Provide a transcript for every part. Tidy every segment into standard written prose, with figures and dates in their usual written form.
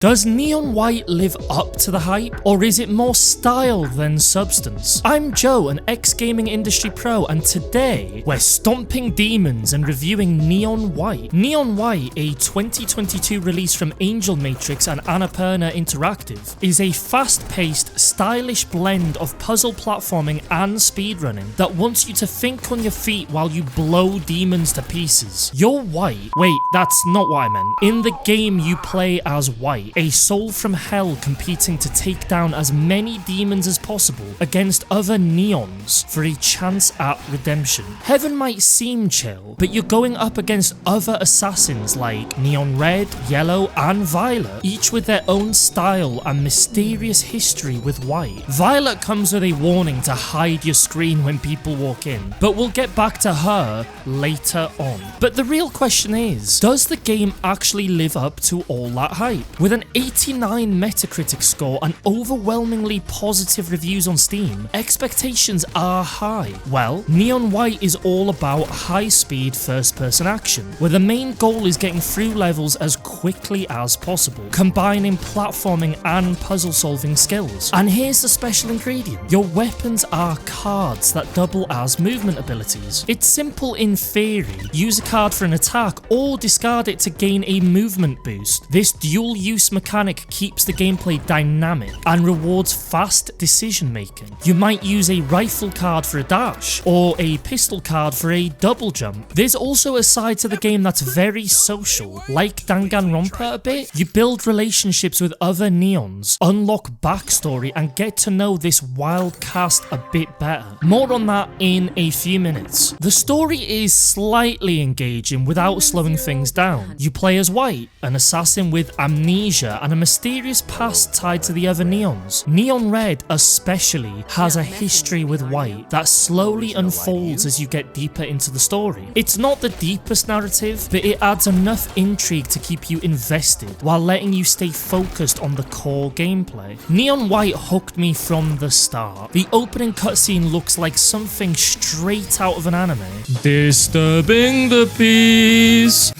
Does Neon White live up to the hype, or is it more style than substance? I'm Joe, an ex-gaming industry pro, and today we're stomping demons and reviewing Neon White. Neon White, a 2022 release from Angel Matrix and Annapurna Interactive, is a fast-paced, stylish blend of puzzle platforming and speedrunning that wants you to think on your feet while you blow demons to pieces. You're White. Wait, that's not what I meant. In the game, you play as White, a soul from hell competing to take down as many demons as possible against other neons for a chance at redemption. Heaven might seem chill, but you're going up against other assassins like Neon Red, Yellow, and Violet, each with their own style and mysterious history with White. Violet comes with a warning to hide your screen when people walk in, but we'll get back to her later on. But the real question is, does the game actually live up to all that hype? With an 89 Metacritic score and overwhelmingly positive reviews on Steam, expectations are high. Well, Neon White is all about high-speed first-person action, where the main goal is getting through levels as quickly as possible, combining platforming and puzzle-solving skills. And here's the special ingredient. Your weapons are cards that double as movement abilities. It's simple in theory. Use a card for an attack or discard it to gain a movement boost. This dual-use mechanic keeps the gameplay dynamic and rewards fast decision making. You might use a rifle card for a dash or a pistol card for a double jump. There's also a side to the game that's very social, like Danganronpa a bit. You build relationships with other neons, unlock backstory, and get to know this wild cast a bit better. More on that in a few minutes. The story is slightly engaging without slowing things down. You play as White, an assassin with amnesia and a mysterious past tied to the other neons. Neon Red especially has a history with White that slowly unfolds as you get deeper into the story. It's not the deepest narrative, but it adds enough intrigue to keep you invested while letting you stay focused on the core gameplay. Neon White hooked me from the start. The opening cutscene looks like something straight out of an anime. Disturbing the peace.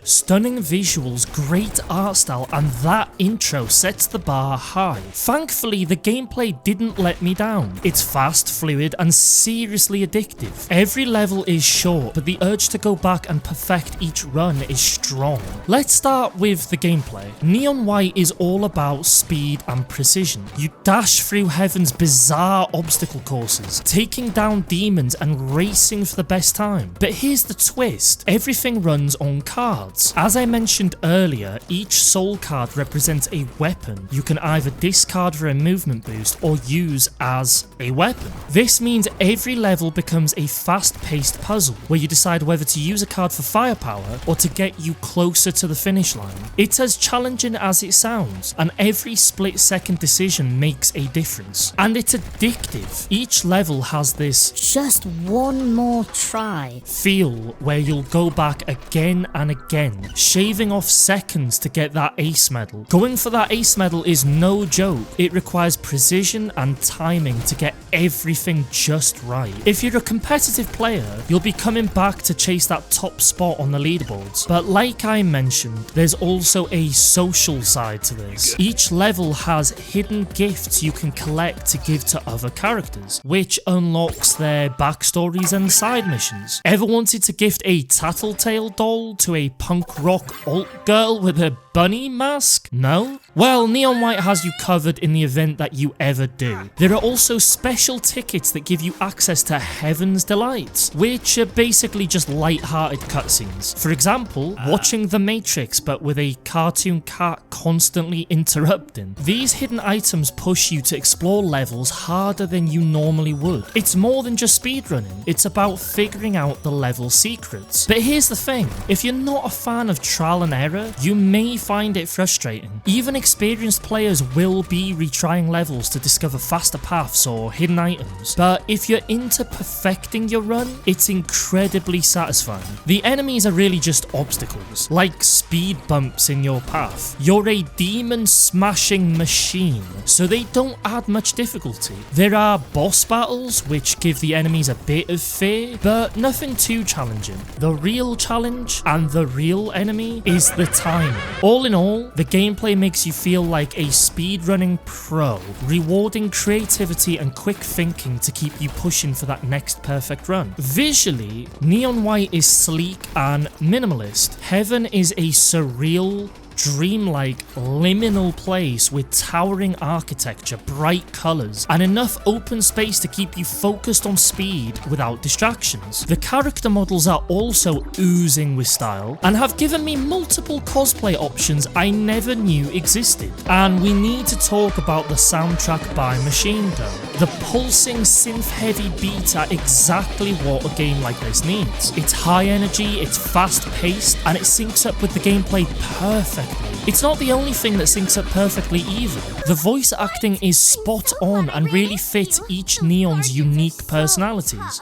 Stunning visuals, great art style, and that intro sets the bar high. Thankfully, the gameplay didn't let me down. It's fast, fluid, and seriously addictive. Every level is short, but the urge to go back and perfect each run is strong. Let's start with the gameplay. Neon White is all about speed and precision. You dash through Heaven's bizarre obstacle courses, taking down demons and racing for the best time. But here's the twist. Everything runs on cards. As I mentioned earlier, each soul card represents a weapon you can either discard for a movement boost or use as a weapon. This means every level becomes a fast-paced puzzle where you decide whether to use a card for firepower or to get you closer to the finish line. It's as challenging as it sounds, and every split-second decision makes a difference. And it's addictive. Each level has this just one more try feel where you'll go back again and again, shaving off seconds to get that ace medal. Going for that ace medal is no joke. It requires precision and timing to get everything just right. If you're a competitive player, you'll be coming back to chase that top spot on the leaderboards. But like I mentioned, there's also a social side to this. Each level has hidden gifts you can collect to give to other characters, which unlocks their backstories and side missions. Ever wanted to gift a Tattletale doll to a punk rock alt girl with a bunny mask? No? Well, Neon White has you covered in the event that you ever do. There are also special tickets that give you access to Heaven's Delights, which are basically just light-hearted cutscenes. For example, watching The Matrix but with a cartoon cat constantly interrupting. These hidden items push you to explore levels harder than you normally would. It's more than just speedrunning, it's about figuring out the level secrets. But here's the thing, if you're not a fan of trial and error, you may find it frustrating. Even experienced players will be retrying levels to discover faster paths or hidden items, but if you're into perfecting your run, it's incredibly satisfying. The enemies are really just obstacles, like speed bumps in your path. You're a demon smashing machine, so they don't add much difficulty. There are boss battles which give the enemies a bit of fear, but nothing too challenging. The real challenge and the real enemy is the time. All in all, the gameplay makes you feel like a speedrunning pro, rewarding creativity and quick thinking to keep you pushing for that next perfect run. Visually, Neon White is sleek and minimalist. Heaven is a surreal, dreamlike, liminal place with towering architecture, bright colours, and enough open space to keep you focused on speed without distractions. The character models are also oozing with style and have given me multiple cosplay options I never knew existed. And we need to talk about the soundtrack by Machine Gun. The pulsing synth-heavy beats are exactly what a game like this needs. It's high energy, it's fast-paced, and it syncs up with the gameplay perfectly. It's not the only thing that syncs up perfectly either. The voice acting is spot on and really fits each Neon's unique personalities.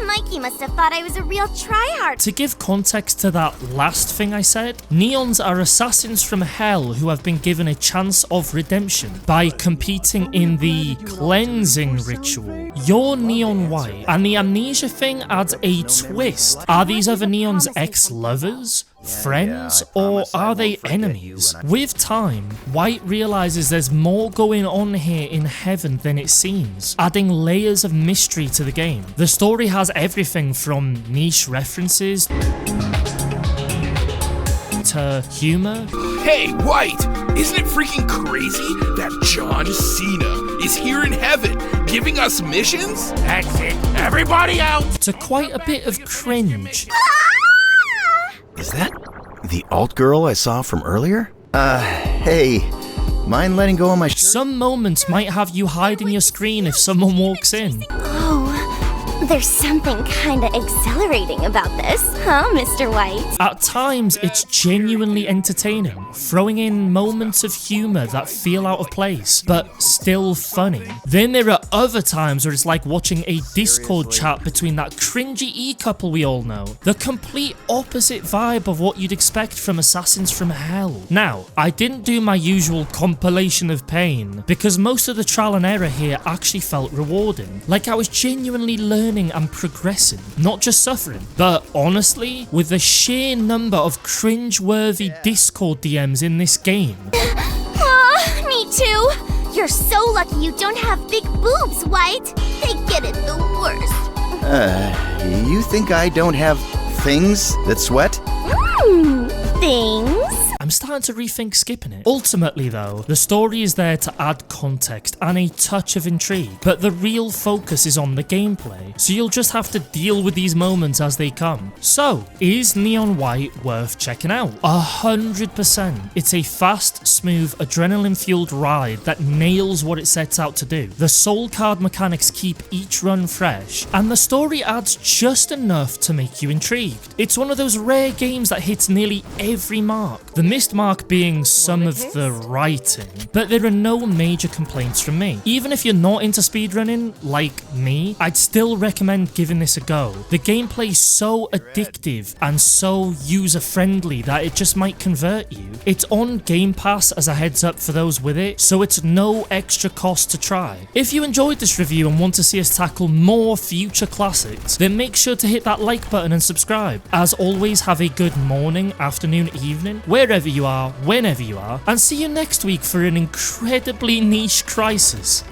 Mikey must have thought I was a real tryhard. To give context to that last thing I said, Neons are assassins from hell who have been given a chance of redemption by competing in the cleansing ritual. You're Neon White, and the amnesia thing adds a twist. Are these other Neon's ex-lovers? Friends, or are they enemies? With time, White realizes there's more going on here in Heaven than it seems, adding layers of mystery to the game. The story has everything from niche references to humor. Hey, White! Isn't it freaking crazy that John Cena is here in heaven giving us missions? That's it. Everybody out! To quite a bit of cringe. Is that the alt girl I saw from earlier? Hey, mind letting go of my Some moments might have you hiding your screen if someone walks in. Oh, there's something kinda exhilarating about this, huh, Mr. White? At times, it's genuinely entertaining, throwing in moments of humour that feel out of place, but still funny. Then there are other times where it's like watching a Discord chat between that cringy E-couple we all know. The complete opposite vibe of what you'd expect from Assassins from Hell. Now, I didn't do my usual compilation of pain, because most of the trial and error here actually felt rewarding. Like I was genuinely learning and progressing, not just suffering. But honestly, with the sheer number of cringe-worthy Discord DMs in this game. Me too. You're so lucky you don't have big boobs, White. They get it the worst. You think I don't have things that sweat? Things? I'm starting to rethink skipping it. Ultimately though, the story is there to add context and a touch of intrigue, but the real focus is on the gameplay, so you'll just have to deal with these moments as they come. So, is Neon White worth checking out? 100%. It's a fast, smooth, adrenaline-fueled ride that nails what it sets out to do. The soul card mechanics keep each run fresh, and the story adds just enough to make you intrigued. It's one of those rare games that hits nearly every mark. The missed mark being some of the writing, but there are no major complaints from me. Even if you're not into speedrunning, like me, I'd still recommend giving this a go. The gameplay is so addictive and so user-friendly that it just might convert you. It's on Game Pass as a heads up for those with it, so it's no extra cost to try. If you enjoyed this review and want to see us tackle more future classics, then make sure to hit that like button and subscribe. As always, have a good morning, afternoon, evening, wherever you are, whenever you are, and see you next week for an incredibly niche crisis.